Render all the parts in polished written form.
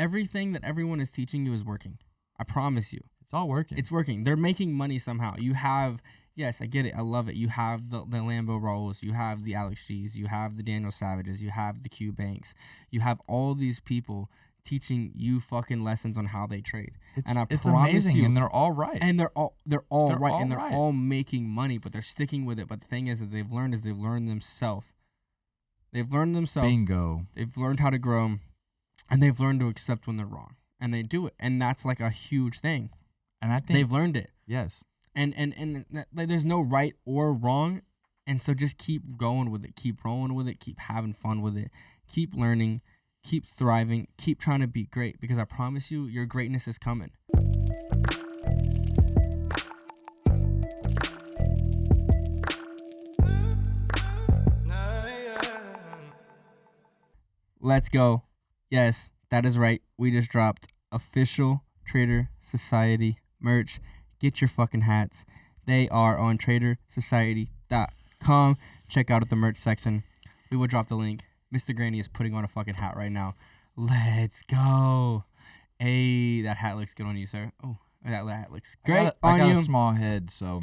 everything that everyone is teaching you is working. I promise you. It's all working. It's working. They're making money somehow. You have, yes, I get it. I love it. You have the Lambo Rolls. You have the Alex G's. You have the Daniel Savages. You have the Q Banks. You have all these people teaching you fucking lessons on how they trade. And I it's promise amazing, you, and they're all right. And they're all right, and they're right. all making money, but they're sticking with it. But the thing is that they've learned themselves. They've learned themselves. Bingo. They've learned how to grow, and they've learned to accept when they're wrong, and they do it, and that's like a huge thing. And I think they've learned it. Yes. And like, there's no right or wrong, and so just keep going with it, keep rolling with it, keep having fun with it, keep learning, keep thriving, keep trying to be great, because I promise you, your greatness is coming. Let's go. Yes, that is right. We just dropped official Trader Society merch. Get your fucking hats. They are on tradersociety.com. Check out at the merch section. We will drop the link. Mr. Granny is putting on a fucking hat right now. Let's go. Hey, that hat looks good on you, sir. Oh, that hat looks great I got you. a small head, so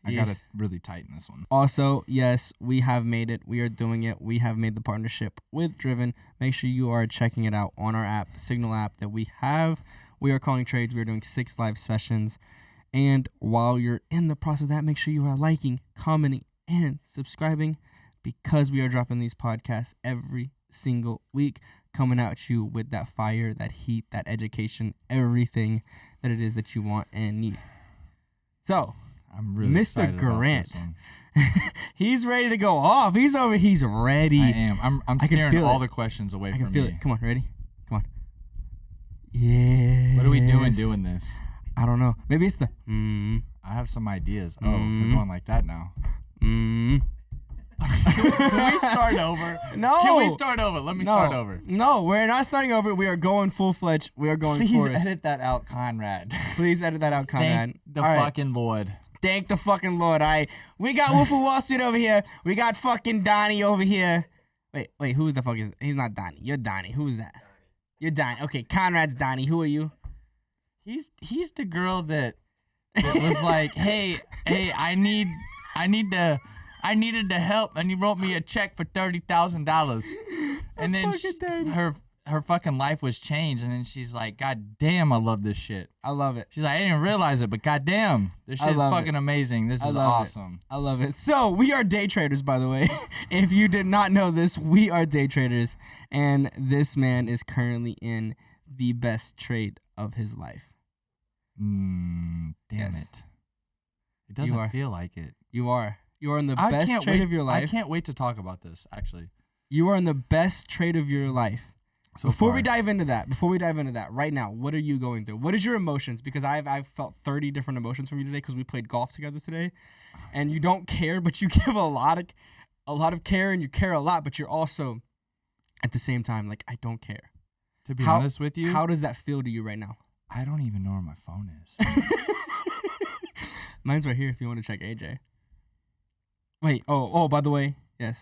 I got to Yes. really tighten this one. Also, yes, we have made it. We are doing it. We have made the partnership with Driven. Make sure you are checking it out on our app, Signal app that we have. We are calling trades. We are doing 6 live sessions. And while you're in the process of that, make sure you are liking, commenting, and subscribing, because we are dropping these podcasts every single week, coming at you with that fire, that heat, that education, everything that it is that you want and need. So, I'm really Mr. excited Grant, about this one. he's ready to go off. He's ready. I am. I'm I can scaring feel all it. the questions away I can from feel me. it. Come on, ready? Come on. Yeah. What are we doing this? I don't know. Maybe it's the I have some ideas. Oh, we're going like that now. Can Can we start over? No. Can we start over? Let me start over. No, we're not starting over. We are going full-fledged. We are going Please Forest. edit that out, Conrad. Please edit that out, Conrad. Thank the All right. fucking Lord. Thank the fucking Lord. All right. We got Wolf of Wall Street over here. We got fucking Donnie over here. Wait, who the fuck is... He's not Donnie. You're Donnie. Who is that? You're Donnie. Okay, Conrad's Donnie. Who are you? He's the girl that was like, hey, I needed the help, and he wrote me a check for $30,000, and then her fucking life was changed, and then she's like, God damn, I love this shit. I love it. She's like, I didn't realize it, but god damn, this shit is fucking amazing. This is awesome. I love it. So we are day traders, by the way. If you did not know this, we are day traders, and this man is currently in the best trade of his life. Damn Yes. it. It doesn't feel like it. You are. You are in the best trade of your life. I can't wait to talk about this, actually. You are in the best trade of your life. So before we dive into that, right now, what are you going through? What is your emotions? Because I've felt 30 different emotions from you today, because we played golf together today, and you don't care, but you give a lot of care, and you care a lot, but you're also at the same time like, I don't care. To be honest with you, how does that feel to you right now? I don't even know where my phone is. Mine's right here if you want to check AJ. Wait, oh, by the way, yes.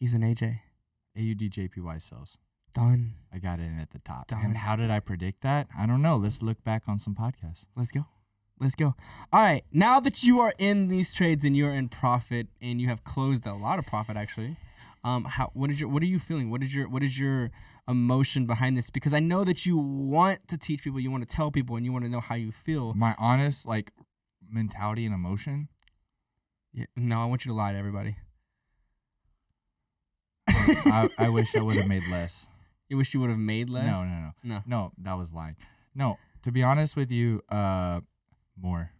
He's an AJ. AUD JPY cells. Done. I got it in at the top. Done. And how did I predict that? I don't know. Let's look back on some podcasts. Let's go. All right, now that you are in these trades and you're in profit and you have closed a lot of profit actually, what are you feeling? What is your emotion behind this? Because I know that you want to teach people, you want to tell people, and you want to know how you feel. My honest mentality and emotion. Yeah, no, I want you to lie to everybody. I wish I would have made less. You wish you would have made less? No, that was lying. No, to be honest with you, more.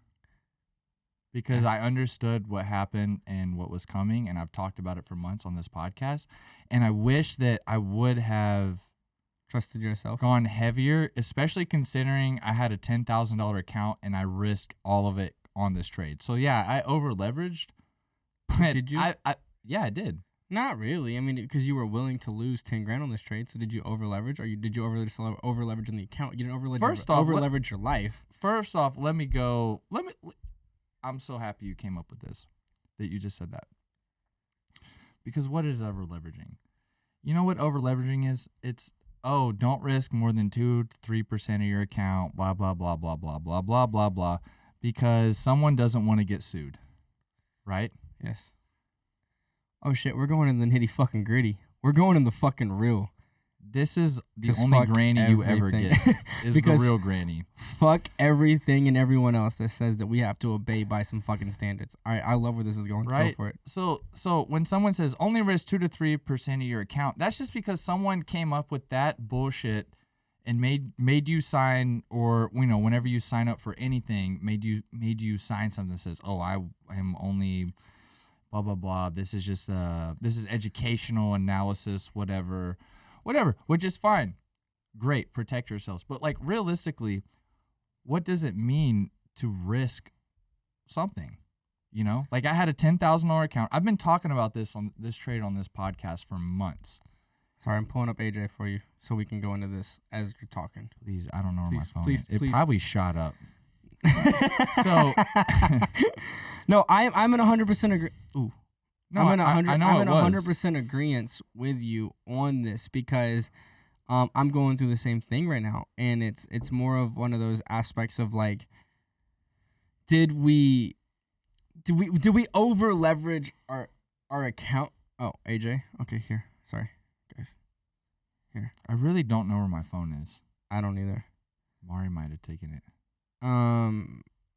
Because I understood what happened and what was coming, and I've talked about it for months on this podcast. And I wish that I would have trusted yourself, gone heavier, especially considering I had a $10,000 account and I risked all of it on this trade. So yeah, I over leveraged. Did you? Yeah, I did. Not really. I mean, because you were willing to lose 10 grand on this trade. So did you over leverage, or did you over leverage in the account? You didn't over leverage your life. First off, I'm so happy you came up with this, that you just said that. Because what is over leveraging? You know what over leveraging is? It's oh, don't risk more than 2 to 3% of your account, blah, blah, blah, blah, blah, blah, blah, blah, blah, because someone doesn't want to get sued, right? Yes. Oh, shit, we're going in the nitty fucking gritty. We're going in the fucking real. This is the 'Cause only fuck granny you ever everything. get is the Because real granny. Fuck everything and everyone else that says that we have to obey by some fucking standards. All right, I love where this is going. Right. Go for it. So when someone says only risk 2 to 3% of your account, that's just because someone came up with that bullshit and made you sign, or whenever you sign up for anything, made you sign something that says, oh, I am only blah blah blah. This is just this is educational analysis, whatever, which is fine. Great, protect yourselves. But like realistically, what does it mean to risk something? Like I had a $10,000 account. I've been talking about this trade on this podcast for months. Sorry, I'm pulling up AJ for you so we can go into this as you're talking. Please, I don't know where my phone please, is. It please. probably shot up. So no, I'm in 100% agree. Ooh. No, I'm in I know I'm in it was. 100% agreement with you on this because I'm going through the same thing right now, and it's more of one of those aspects of like, did we over leverage our account? Oh, AJ. Okay, here. Sorry, guys. Here. I really don't know where my phone is. I don't either. Mari might have taken it.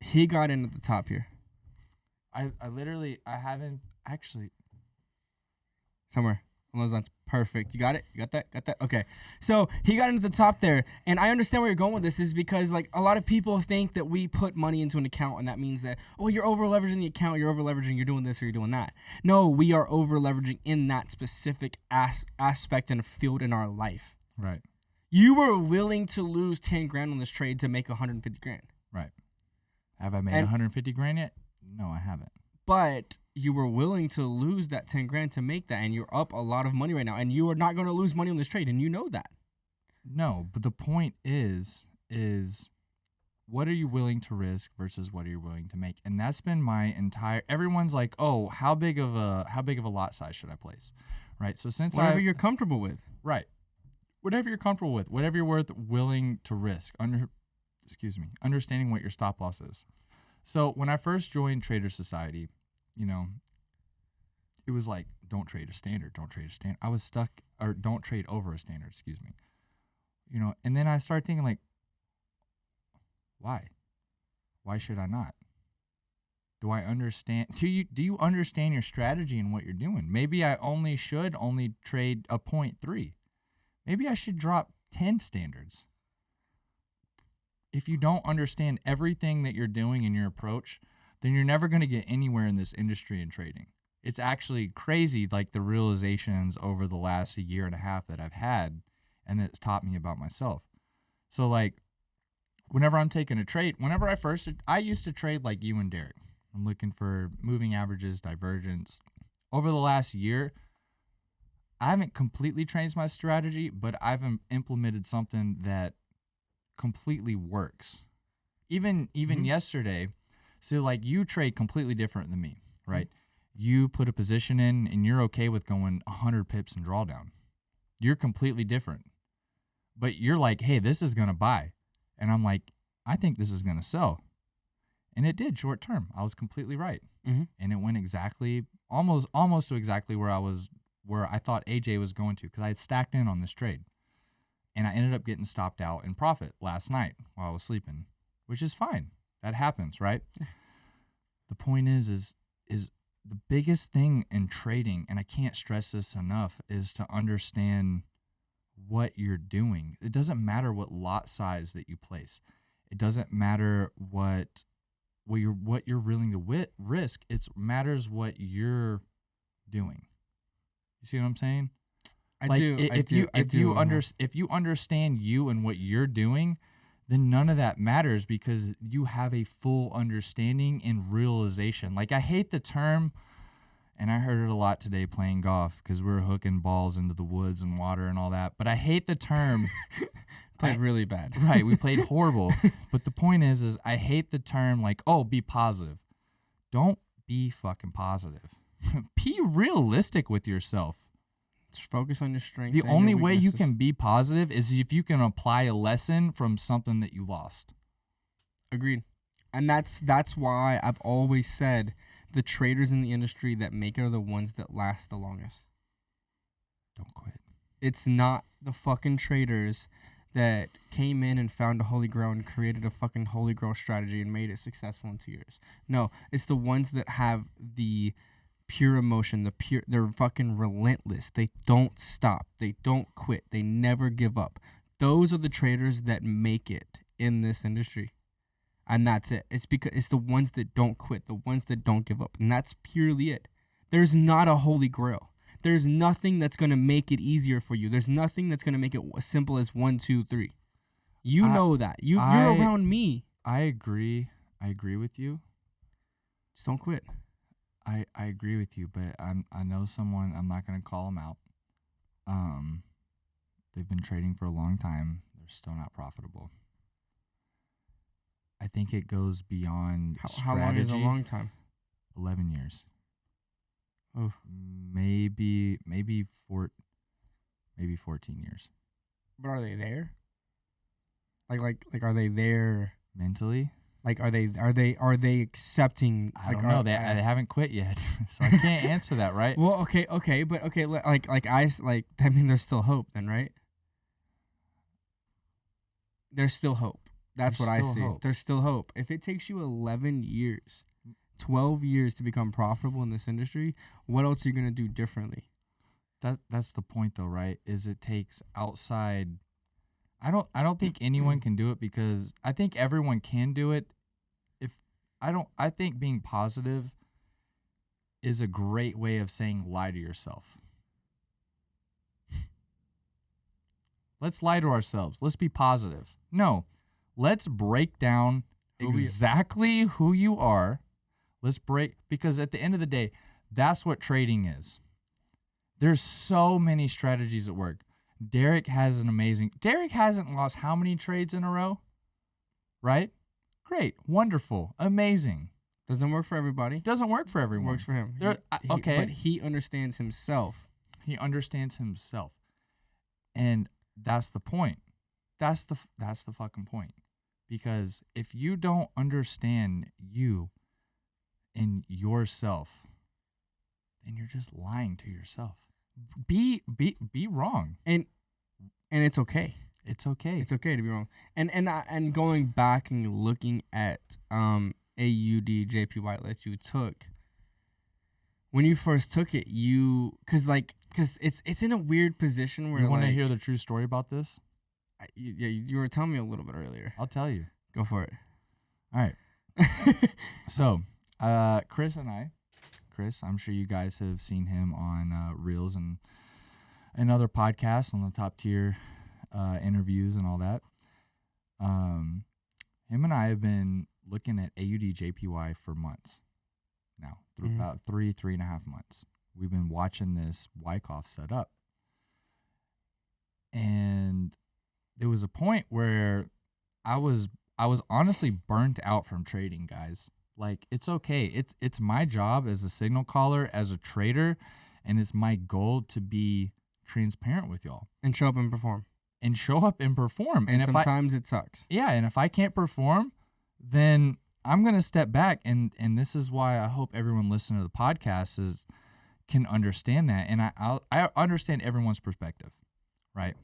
He got in at the top here. I haven't actually. Somewhere on those lines. Perfect. You got it? You got that? Got that? Okay. So he got into the top there. And I understand where you're going with this is because like a lot of people think that we put money into an account and that means that, oh, you're over leveraging the account, you're over leveraging, you're doing this or you're doing that. No, we are over leveraging in that specific aspect and field in our life. Right. You were willing to lose 10 grand on this trade to make 150 grand. Right. Have I made 150 grand yet? No, I haven't. But you were willing to lose that 10 grand to make that, and you're up a lot of money right now, and you are not going to lose money on this trade, and you know that. No, but the point is what are you willing to risk versus what are you willing to make? And that's been my entire. Everyone's like, oh, how big of a lot size should I place? Right. So since whatever you're comfortable with. Right. Whatever you're comfortable with, whatever you're willing to risk. Understanding what your stop loss is. So when I first joined Trader Society, it was like, don't trade a standard. I was stuck, or don't trade over a standard, excuse me. And then I started thinking like, why? Why should I not? Do I understand? Do you understand your strategy and what you're doing? Maybe I should only trade a 0.3. Maybe I should drop 10 standards. If you don't understand everything that you're doing in your approach, then you're never going to get anywhere in this industry and trading. It's actually crazy, like the realizations over the last year and a half that I've had and that's taught me about myself. So like whenever I'm taking a trade, I used to trade like you and Derek. I'm looking for moving averages, divergence. Over the last year, I haven't completely changed my strategy, but I've implemented something that completely works. Even yesterday, so like you trade completely different than me, right? Mm-hmm. You put a position in and you're okay with going 100 pips and drawdown. You're completely different. But you're like, hey, this is going to buy. And I'm like, I think this is going to sell. And it did short term. I was completely right. Mm-hmm. And it went exactly, almost to exactly where I thought AJ was going to, because I had stacked in on this trade. And I ended up getting stopped out in profit last night while I was sleeping, which is fine. That happens, right? The point is the biggest thing in trading, and I can't stress this enough, is to understand what you're doing. It doesn't matter what lot size that you place. It doesn't matter what you're willing to risk. It matters what you're doing. You see what I'm saying? If you understand you and what you're doing, then none of that matters because you have a full understanding and realization. Like I hate the term, and I heard it a lot today playing golf because we were hooking balls into the woods and water and all that. But I hate the term. Played really bad. Right, we played horrible. But the point is I hate the term like, oh, be positive. Don't be fucking positive. Be realistic with yourself. Just focus on your strengths. The and your only way you weaknesses. can be positive is if you can apply a lesson from something that you lost. Agreed. And that's why I've always said the traders in the industry that make it are the ones that last the longest. Don't quit. It's not the fucking traders that came in and found a holy grail and created a fucking holy grail strategy and made it successful in 2 years. No, it's the ones that have the pure emotion, they're fucking relentless. They don't stop. They don't quit. They never give up. Those are the traders that make it in this industry. And that's it. It's because it's the ones that don't quit, the ones that don't give up. And that's purely it. There's not a holy grail. There's nothing that's going to make it easier for you. There's nothing that's going to make it as simple as 1, 2, 3. You know that. You're around me. I agree. I agree with you. Just don't quit. I agree with you, but I know someone, I'm not going to call them out. They've been trading for a long time. They're still not profitable. I think it goes beyond strategy. How long is a long time? 11 years. Oh, maybe 14 years. But are they there? Like are they there mentally? Like are they accepting? I don't know. They haven't quit yet, so I can't answer that, right? Well, okay, but I mean, there's still hope, then, right? There's still hope. That's what I see. There's still hope. If it takes you 11 years, 12 years to become profitable in this industry, what else are you gonna do differently? That's the point, though, right? Is it takes outside. I don't think anyone can do it, because I think everyone can do it. I think being positive is a great way of saying lie to yourself. Let's lie to ourselves. Let's be positive. No, let's break down exactly who you are. Because at the end of the day, that's what trading is. There's so many strategies at work. Derek hasn't lost how many trades in a row? Right? Great. Wonderful. Amazing. Doesn't work for everybody. Doesn't work for everyone. Works for him. Okay. But he understands himself. He understands himself. And that's the point. That's the fucking point. Because if you don't understand you and yourself, then you're just lying to yourself. Be wrong. And it's okay. It's okay. It's okay to be wrong. And going back and looking at AUD JPY that you took, when you first took it, because it's in a weird position where you want to hear the true story about this? You were telling me a little bit earlier. I'll tell you. Go for it. All right. So, Chris, I'm sure you guys have seen him on Reels and other podcasts on the top tier interviews and all that. Him and I have been looking at AUD JPY for months now, about 3.5 months. We've been watching this Wyckoff set up. And there was a point where I was honestly burnt out from trading, guys. Like, it's okay. It's my job as a signal caller, as a trader, and it's my goal to be transparent with y'all. And show up and perform. And sometimes it sucks. Yeah, and if I can't perform, then I'm going to step back. And this is why I hope everyone listening to the podcast can understand that. And I understand everyone's perspective, right?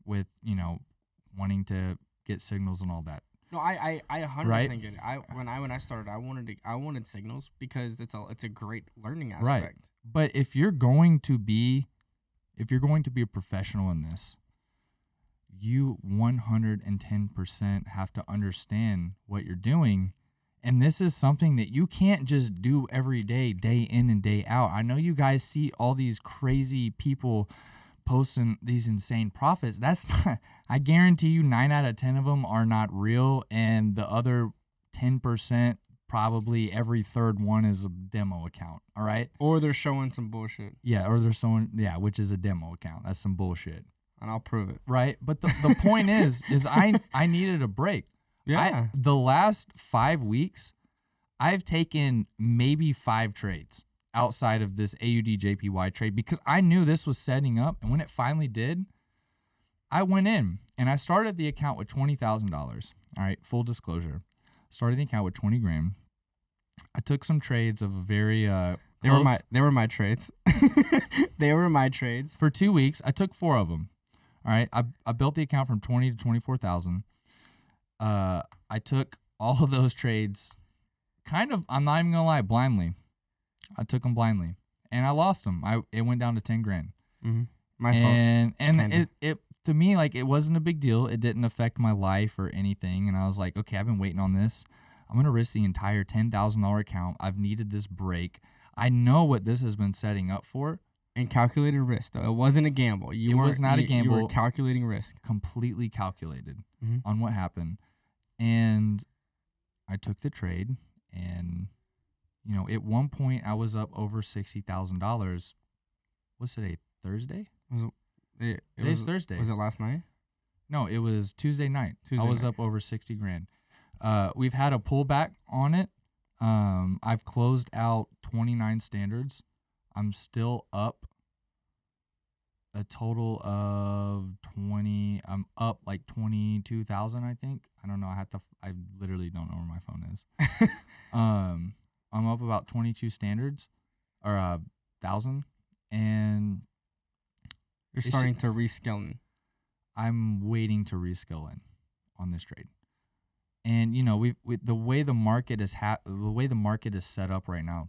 With, wanting to get signals and all that. No, I 100% get it. When I started, I wanted signals because it's a great learning aspect. Right. But if you're going to be a professional in this, you 110% have to understand what you're doing. And this is something that you can't just do every day, day in and day out. I know you guys see all these crazy people posting these insane profits. That's not, I guarantee you 9 out of 10 of them are not real, and the other 10%, probably every third one is a demo account, all right? Or they're showing some bullshit. Yeah, which is a demo account. That's some bullshit. And I'll prove it. Right? But the point is I needed a break. Yeah. The last 5 weeks, I've taken maybe 5 trades. outside of this AUD JPY trade because I knew this was setting up. And when it finally did, I went in and I started the account with $20,000. All right, full disclosure. Started the account with 20 grand. I took some trades of a very They were my trades. They were my trades. For 2 weeks, I took 4 of them. All right, I built the account from 20 to 24,000. I took all of those trades kind of, I'm not even gonna lie, blindly. I took them blindly and I lost them. It went down to 10 grand. Mm-hmm. My fault. And it to me, like, it wasn't a big deal. It didn't affect my life or anything. And I was like, okay, I've been waiting on this. I'm going to risk the entire $10,000 account. I've needed this break. I know what this has been setting up for. And calculated risk, though. It wasn't a gamble. It was not a gamble. You were calculating risk. Completely calculated on what happened. And I took the trade. And, you know, at one point, I was up over $60,000. What's today? Thursday? Today's Thursday. Was it last night? No, it was Tuesday night. I was up over 60 grand. We've had a pullback on it. I've closed out 29 standards. I'm still up a total of 20. I'm up like 22,000, I think. I don't know. I literally don't know where my phone is. I'm up about 22 standards or 1,000, and you're starting to reskill. I'm waiting to reskill in on this trade. And you know, the way the market is set up right now.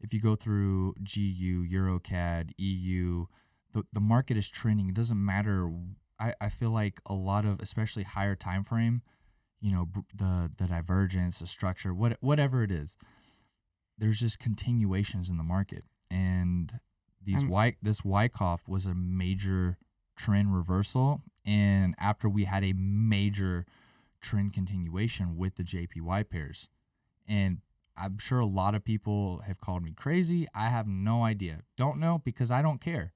If you go through GU, EuroCAD, EU, the market is trending. It doesn't matter. I feel like a lot of, especially higher time frame, you know, the divergence, the structure, whatever it is, there's just continuations in the market. And this Wyckoff was a major trend reversal. And after we had a major trend continuation with the JPY pairs. And I'm sure a lot of people have called me crazy. I have no idea. Don't know because I don't care.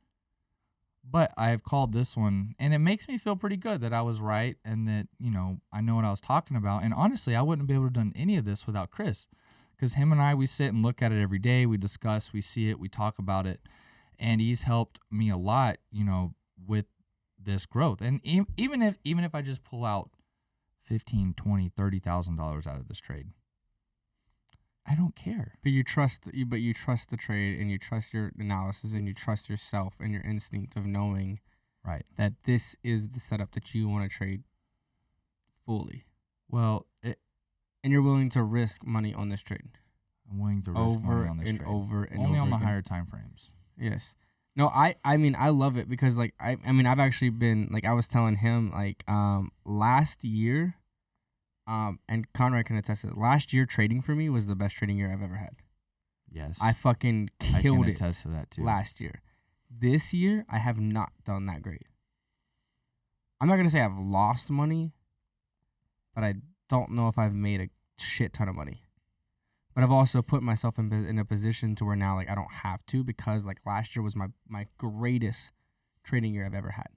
But I have called this one, and it makes me feel pretty good that I was right and that, you know, I know what I was talking about. And honestly, I wouldn't be able to have done any of this without Chris, because him and I, we sit and look at it every day. We discuss, we see it, we talk about it. And he's helped me a lot, you know, with this growth. And even if I just pull out $15,000, $20,000, $30,000 out of this trade, I don't care. But you trust the trade, and you trust your analysis, and you trust yourself and your instinct of knowing, right, that this is the setup that you want to trade fully. Well, and you're willing to risk money on this trade. I'm willing to risk money on this trade. Over and only over on the again. higher time frames. Yes. No, I mean I love it because like I mean I've actually been, like, I was telling him, like, last year, and Conrad can attest to it, last year trading for me was the best trading year I've ever had. Yes. I fucking killed it. I can attest to that too. Last year. This year I have not done that great. I'm not gonna say I've lost money, but I don't know if I've made a shit ton of money. But I've also put myself in a position to where now, like, I don't have to, because like last year was my greatest trading year I've ever had.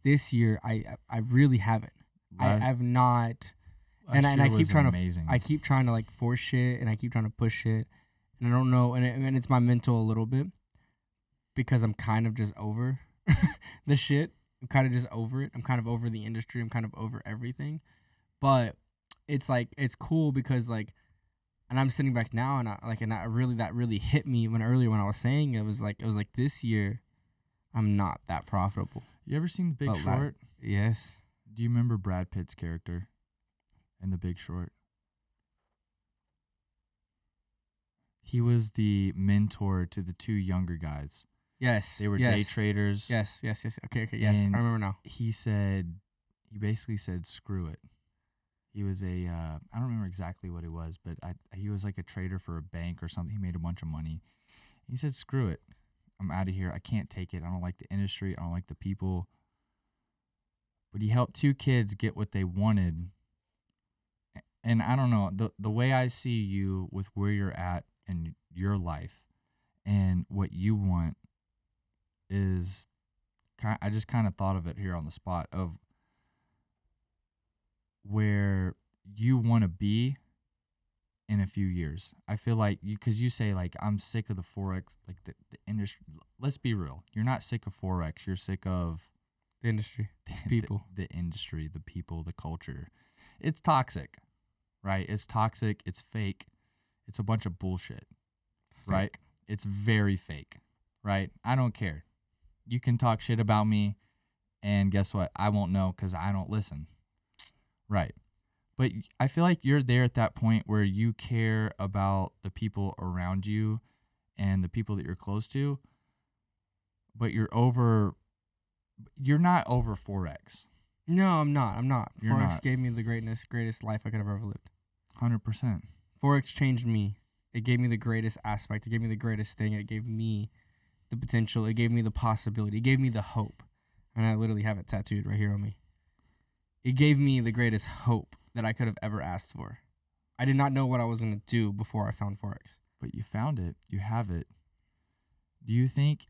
This year I really haven't. I've not. And I keep trying amazing. I keep trying to like force shit, and I keep trying to push shit, and I don't know, and it's my mental a little bit, because I'm kind of just over the shit. I'm kind of just over it. I'm kind of over the industry. I'm kind of over everything. But it's like, it's cool because like, and I'm sitting back now, and that really hit me when I was saying it was like this year I'm not that profitable. You ever seen The Big Short? Yes. Do you remember Brad Pitt's character in The Big Short? He was the mentor to the two younger guys. Yes. They were day traders. Yes. Okay. Yes, And I remember now. He basically said, screw it. He was I don't remember exactly what it was, but he was like a trader for a bank or something. He made a bunch of money. He said, screw it. I'm out of here. I can't take it. I don't like the industry. I don't like the people. But he helped two kids get what they wanted. And I don't know, the way I see you with where you're at in your life and what you want is, I just kind of thought of it here on the spot of where you want to be in a few years? I feel like because you say like I'm sick of the Forex, like the industry. Let's be real. You're not sick of Forex. You're sick of The industry, people. the industry, the people, the culture. It's toxic, right? It's toxic. It's fake. It's a bunch of bullshit, right? Fake. It's very fake, right? I don't care. You can talk shit about me, and guess what? I won't know because I don't listen, right? But I feel like you're there at that point where you care about the people around you and the people that you're close to, but you're not over Forex. No, I'm not. You're Forex not. gave me the greatest life I could have ever lived. 100%. Forex changed me. It gave me the greatest aspect. It gave me the greatest thing. It gave me the potential. It gave me the possibility. It gave me the hope. And I literally have it tattooed right here on me. It gave me the greatest hope that I could have ever asked for. I did not know what I was going to do before I found Forex. But you found it. You have it. Do you think,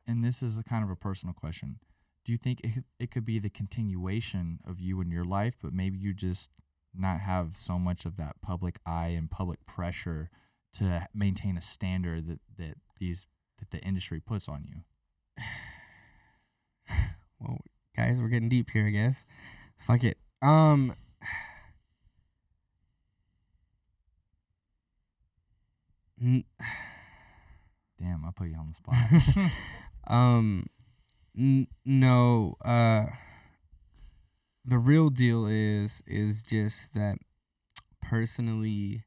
and this is a kind of a personal question, do you think it could be the continuation of you in your life, but maybe you just not have so much of that public eye and public pressure to maintain a standard that the industry puts on you? Well, guys, we're getting deep here, I guess. Fuck it. Damn, I put you on the spot. No. The real deal is just that personally,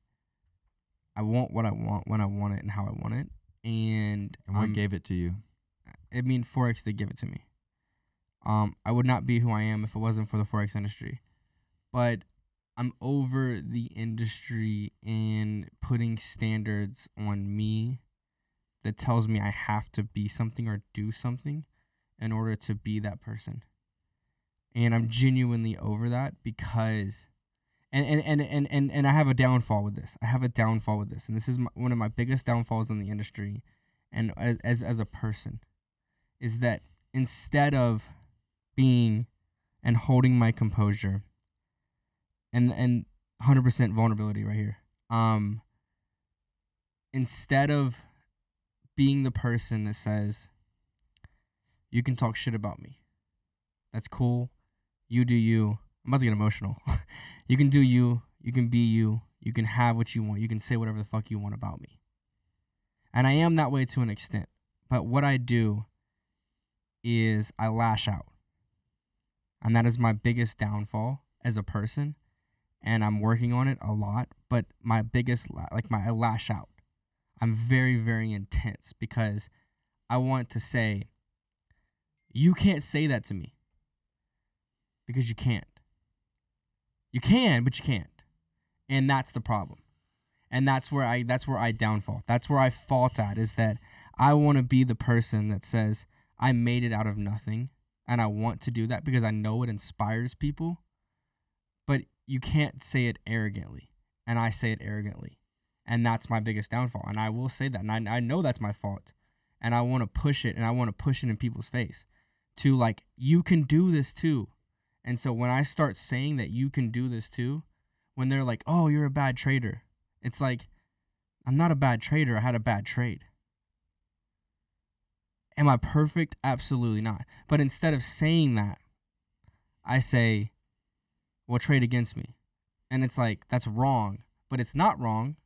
I want what I want when I want it and how I want it, and what gave it to you? I mean, Forex did give it to me. I would not be who I am if it wasn't for the Forex industry, but I'm over the industry and putting standards on me that tells me I have to be something or do something in order to be that person. And I'm genuinely over that because, and I have a downfall with this. And this is one of my biggest downfalls in the industry, and as a person, is that instead of being and holding my composure, and 100% vulnerability right here, instead of being the person that says, you can talk shit about me, that's cool, you do you. I'm about to get emotional. You can do you. You can be you. You can have what you want. You can say whatever the fuck you want about me. And I am that way to an extent. But what I do is I lash out. And that is my biggest downfall as a person. And I'm working on it a lot. But my biggest, I lash out. I'm very, very intense because I want to say, you can't say that to me. Because you can't. You can, but you can't. And that's the problem. And that's where I downfall. That's where I fault at, is that I want to be the person that says, I made it out of nothing. And I want to do that because I know it inspires people. But you can't say it arrogantly. And I say it arrogantly. And that's my biggest downfall. And I will say that. And I know that's my fault. And I want to push it. And I want to push it in people's face. To like, you can do this too. And so when I start saying that you can do this too, when they're like, oh, you're a bad trader, it's like, I'm not a bad trader. I had a bad trade. Am I perfect? Absolutely not. But instead of saying that, I say, well, trade against me. And it's like, that's wrong. But it's not wrong.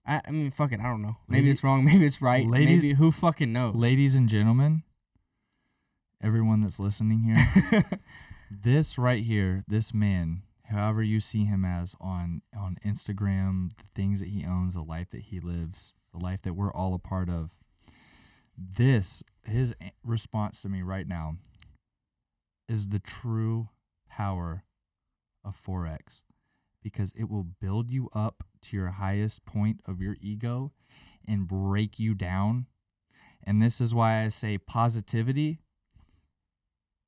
I mean, fuck it. I don't know. Maybe it's wrong. Maybe it's right. Maybe who fucking knows? Ladies and gentlemen, everyone that's listening here, this right here, this man, however you see him as on Instagram, the things that he owns, the life that he lives, the life that we're all a part of, his response to me right now is the true power of Forex, because it will build you up to your highest point of your ego and break you down. And this is why I say positivity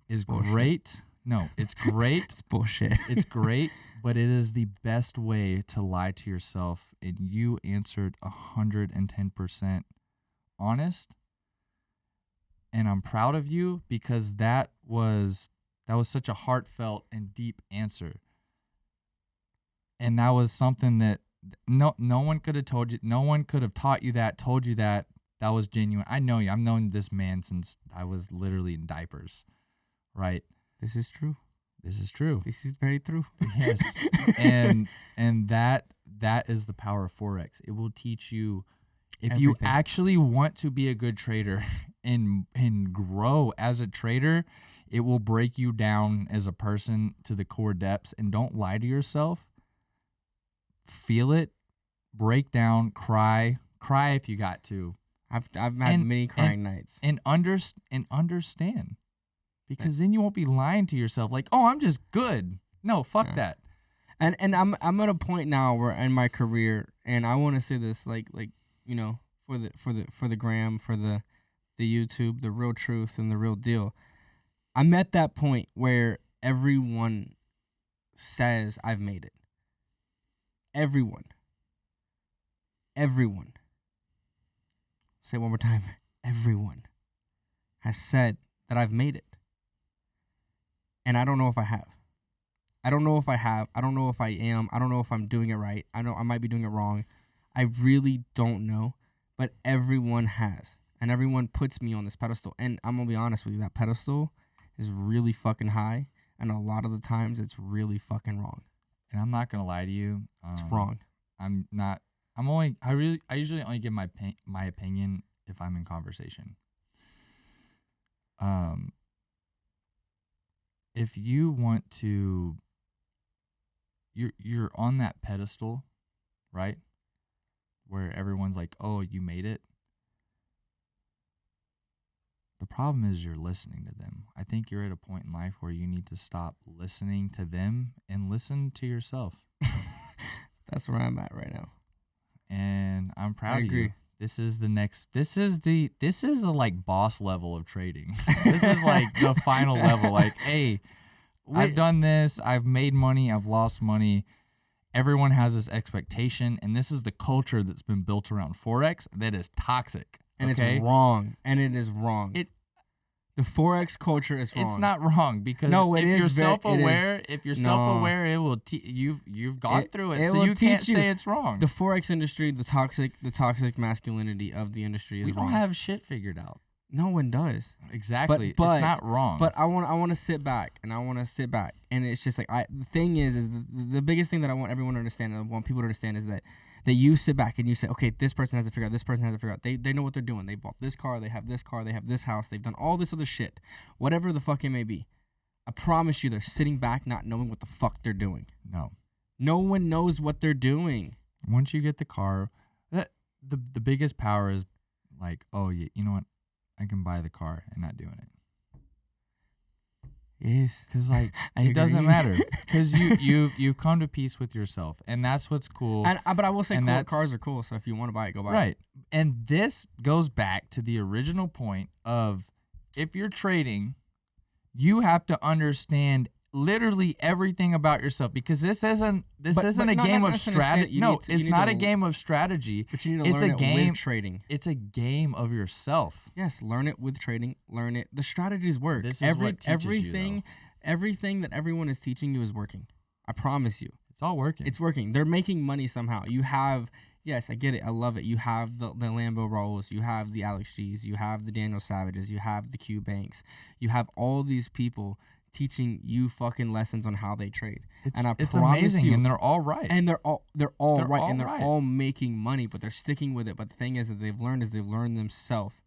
is great. No, it's great. It's bullshit. It's great, but it is the best way to lie to yourself. And you answered 110% honest. And I'm proud of you because that was such a heartfelt and deep answer. And that was something that no one could have told you. No one could have taught you that, told you that. That was genuine. I know you. I've known this man since I was literally in diapers, right? This is true. This is true. This is very true. Yes. and that is the power of Forex. It will teach you, if you Everything. actually want to be a good trader and grow as a trader, it will break you down as a person to the core depths. And don't lie to yourself. Feel it, break down, cry if you got to. I've had many crying nights. And understand. Because then you won't be lying to yourself like, "Oh, I'm just good." No, fuck that. And I'm at a point now where in my career, and I want to say this like you know, for the gram, for the YouTube, the real truth and the real deal. I'm at that point where everyone says I've made it. Everyone. Say it one more time. Everyone has said that I've made it. And I don't know if I have. I don't know if I have. I don't know if I am. I don't know if I'm doing it right. I know I might be doing it wrong. I really don't know. But everyone has. And everyone puts me on this pedestal. And I'm going to be honest with you. That pedestal is really fucking high. And a lot of the times it's really fucking wrong. And I'm not going to lie to you. It's wrong. I usually only give my opinion if I'm in conversation. If you want to, you're on that pedestal, right? Where everyone's like, "Oh, you made it." The problem is you're listening to them. I think you're at a point in life where you need to stop listening to them and listen to yourself. That's where I'm at right now. And I'm proud I of agree. you. This is the like boss level of trading. This is like the final level. Like, hey, I've done this. I've made money. I've lost money. Everyone has this expectation, and this is the culture that's been built around Forex that is toxic. And okay? it's wrong. And it is wrong. The Forex culture is wrong. It's not wrong because if you're self-aware, it will you've gone through it, so you can't say it's wrong. The Forex industry, the toxic masculinity of the industry is wrong. We don't have shit figured out. No one does. Exactly. But it's not wrong. But I want to sit back, and it's just like the thing is the biggest thing that I want everyone to understand, and I want people to understand is that you sit back and you say, okay, this person has to figure out, this person has to figure out. They know what they're doing. They bought this car, they have this house, they've done all this other shit, whatever the fuck it may be. I promise you, they're sitting back not knowing what the fuck they're doing. No one knows what they're doing. Once you get the car, the biggest power is like, oh, you know what? I can buy the car and not doing it. Yes, because like it doesn't matter because you've come to peace with yourself, and that's what's cool. But I will say, cars are cool. So if you want to buy it, go buy it. Right, and this goes back to the original point of if you're trading, you have to understand literally everything about yourself because this isn't a game of strategy. No, it's not a game of strategy. But you need to learn it with trading. It's a game of yourself. Yes, learn it with trading. Learn it. The strategies work. This is what teaches everything. Everything that everyone is teaching you is working. I promise you. It's all working. It's working. They're making money somehow. You have. Yes, I get it. I love it. You have the Lambo Rolls. You have the Alex G's. You have the Daniel Savages. You have the Q Banks. You have all these people teaching you fucking lessons on how they trade. And I promise amazing, you, and they're all right. And they're all right, and they're all making money, but they're sticking with it. But the thing is that they've learned themselves.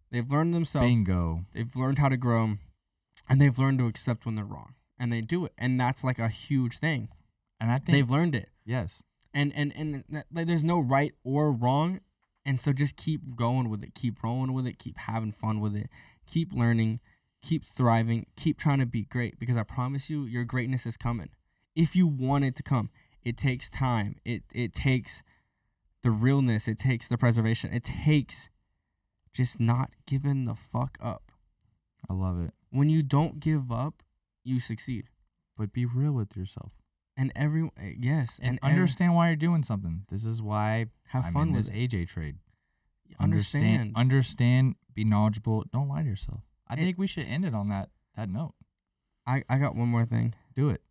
Bingo. They've learned how to grow, and they've learned to accept when they're wrong, and they do it, and that's like a huge thing. And I think they've learned it. Yes. And like, there's no right or wrong, and so just keep going with it, keep rolling with it, keep having fun with it, keep learning. Keep thriving. Keep trying to be great because I promise you, your greatness is coming. If you want it to come, it takes time. It takes the realness. It takes the preservation. It takes just not giving the fuck up. I love it. When you don't give up, you succeed. But be real with yourself. And and understand why you're doing something. This is why I'm in this AJ trade. Understand. Be knowledgeable. Don't lie to yourself. I think we should end it on that note. I got one more thing. Do it.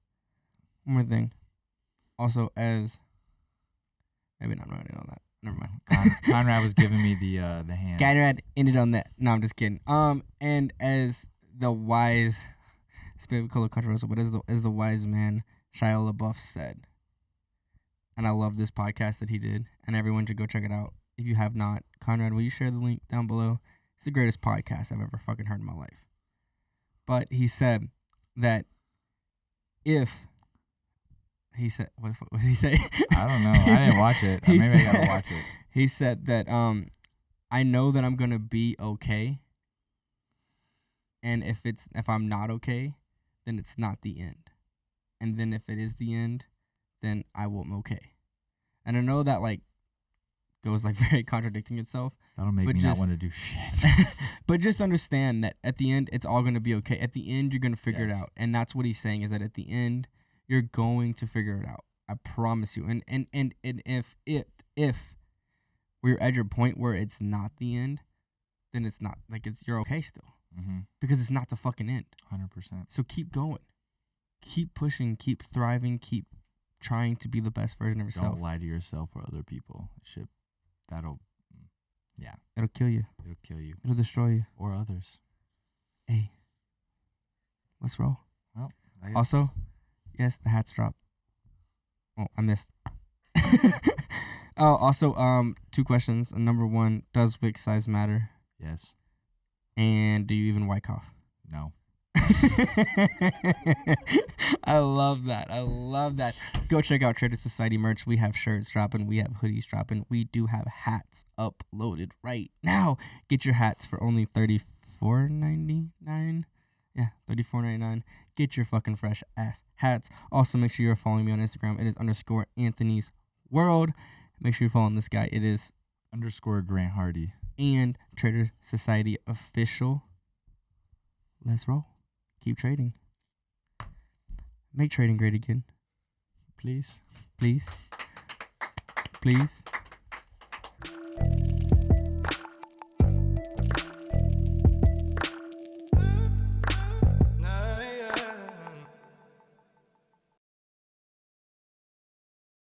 One more thing. Also, as Maybe not. I'm not gonna know that. Never mind. Conrad was giving me the hand. Conrad ended on that. No, I'm just kidding. And as the wise, it's maybe called controversial, but as the wise man Shia LaBeouf said, and I love this podcast that he did, and everyone should go check it out. If you have not, Conrad, will you share the link down below? It's the greatest podcast I've ever fucking heard in my life. But he said that what did he say? I don't know. I didn't watch it. Maybe I gotta watch it. He said that I know that I'm gonna be okay, and if I'm not okay, then it's not the end, and then if it is the end, then I won't be okay. And I know that like goes like very contradicting itself. That'll make me not want to do shit. But just understand that at the end, it's all gonna be okay. At the end, you're gonna figure it Yes. out, and that's what he's saying is that at the end, you're going to figure it out. I promise you. And if we're at your point where it's not the end, then it's not like you're okay still, because it's not the fucking end. 100%. So keep going, keep pushing, keep thriving, keep trying to be the best version of yourself. Don't lie to yourself or other people. It'll kill you. It'll kill you It'll destroy you. or others. Hey, let's roll. Well, I guess Also, yes, the hats drop. Oh, I missed. Oh, also, 2 questions. Number 1, does wick size matter? yes, And do you even wyckoff? no. I love that. Go check out Trader Society merch. We have shirts dropping. We have hoodies dropping. We do have hats uploaded right now. Get your hats for only $34.99. Yeah, $34.99. Get your fucking fresh ass hats. Also, make sure you're following me on Instagram. It is _ANTHONYSWORLD. Make sure you're following this guy. It is _Grant Hardy. and Trader Society official. Let's roll. Keep trading. Make trading great again. Please. Please. Please.